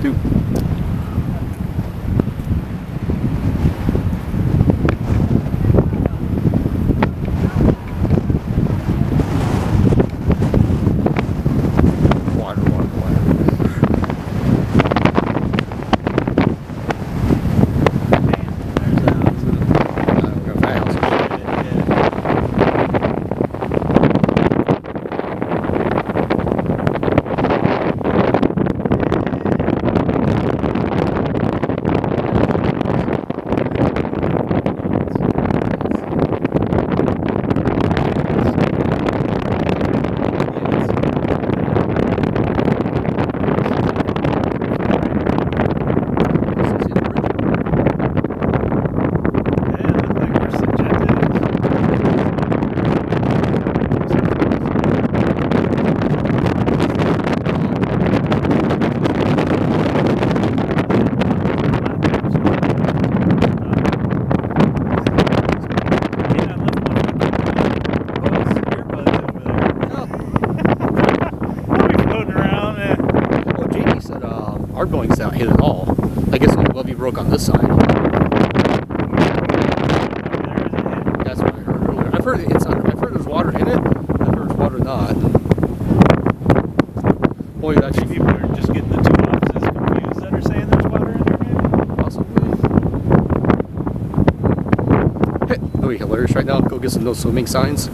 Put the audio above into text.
Dude. Water, water, water. There's a house. We're gonna find a house. Our building's not hit at all. I guess the levee broke on this side. That's what I heard earlier. I've heard there's water in it. I've heard there's water not. Boy, that's People are just getting the two offices confused that are saying there's water in there, maybe? possibly. Hey, that'll be hilarious right now. Go get some no swimming signs.